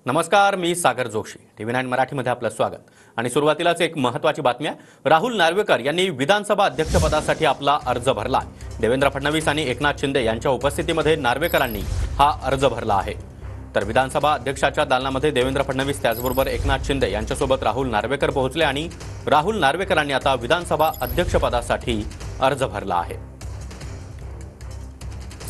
नमस्कार, मी सागर जोशी. TV9 मराठीमध्ये आपलं स्वागत. आणि सुरुवातीलाच एक महत्त्वाची बातमी आहे. राहुल नार्वेकर यांनी विधानसभा अध्यक्षपदासाठी आपला अर्ज भरला. देवेंद्र फडणवीस आणि एकनाथ शिंदे यांच्या उपस्थितीमध्ये नार्वेकरांनी हा अर्ज भरला आहे. तर विधानसभा अध्यक्षाच्या दालनामध्ये देवेंद्र फडणवीस त्याचबरोबर एकनाथ शिंदे यांच्यासोबत राहुल नार्वेकर पोहोचले आणि राहुल नार्वेकरांनी आता विधानसभा अध्यक्षपदासाठी अर्ज भरला आहे.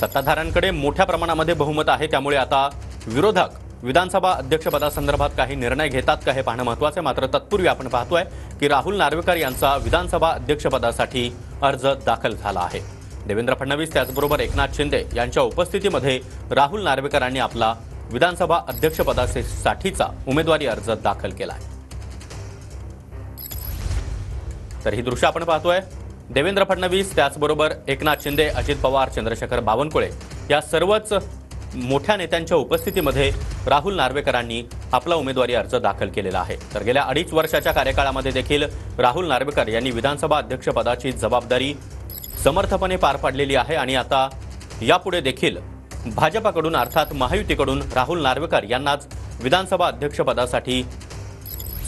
सत्ताधाऱ्यांकडे मोठ्या प्रमाणामध्ये बहुमत आहे, त्यामुळे आता विरोधक विधानसभा अध्यक्षपदासंदर्भात काही निर्णय घेतात का हे पाहणं महत्त्वाचं आहे. मात्र तत्पूर्वी आपण पाहतोय की राहुल नार्वेकर यांचा विधानसभा अध्यक्षपदासाठी अर्ज दाखल झाला आहे. देवेंद्र फडणवीस त्याचबरोबर एकनाथ शिंदे यांच्या उपस्थितीमध्ये राहुल नार्वेकरांनी आपला विधानसभा अध्यक्षपदासाठीचा उमेदवारी अर्ज दाखल केला आहे. तर ही दृश्य आपण पाहतोय. देवेंद्र फडणवीस त्याचबरोबर एकनाथ शिंदे, अजित पवार, चंद्रशेखर बावनकुळे या सर्वच मोठ्या नेत्यांच्या उपस्थितीमध्ये राहुल नार्वेकरांनी आपला उमेदवारी अर्ज दाखल केलेला आहे. तर गेल्या 2.5 वर्षाच्या कार्यकाळामध्ये देखील राहुल नार्वेकर यांनी विधानसभा अध्यक्षपदाची जबाबदारी समर्थपणे पार पाडलेली आहे आणि आता यापुढे देखील भाजपकडून अर्थात महायुतीकडून राहुल नार्वेकर यांनाच विधानसभा अध्यक्षपदासाठी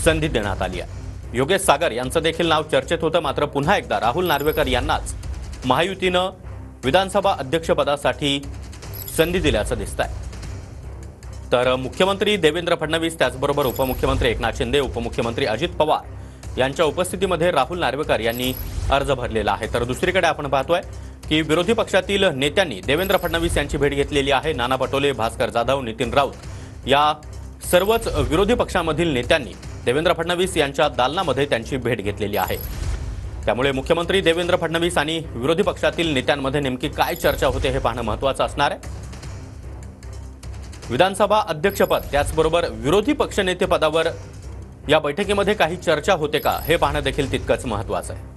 संधी देण्यात आली आहे. योगेश सागर यांचं देखील नाव चर्चेत होतं, मात्र पुन्हा एकदा राहुल नार्वेकर यांनाच महायुतीनं विधानसभा अध्यक्षपदासाठी संधी दिल्याचं दिसतंय. तर मुख्यमंत्री देवेंद्र फडणवीस त्याचबरोबर उपमुख्यमंत्री एकनाथ शिंदे, उपमुख्यमंत्री अजित पवार यांच्या उपस्थितीमध्ये राहुल नार्वेकर यांनी अर्ज भरलेला आहे. तर दुसरीकडे आपण पाहतोय की विरोधी पक्षातील नेत्यांनी देवेंद्र फडणवीस यांची भेट घेतलेली आहे. नाना पटोले, भास्कर जाधव, नितीन राऊत या सर्वच विरोधी पक्षामधील नेत्यांनी देवेंद्र फडणवीस यांच्या दालनामध्ये त्यांची भेट घेतलेली आहे. त्यामुळे मुख्यमंत्री देवेंद्र फडणवीस आणि विरोधी पक्षातील नेत्यांमध्ये नेमकी काय चर्चा होते हे पाहणं महत्त्वाचं असणार आहे. विधानसभा अध्यक्षपद त्याचबरोबर विरोधी पक्षनेते पदावर या बैठकीमध्ये काही चर्चा होते का हे पाहणं देखील तितकंच महत्त्वाचं आहे.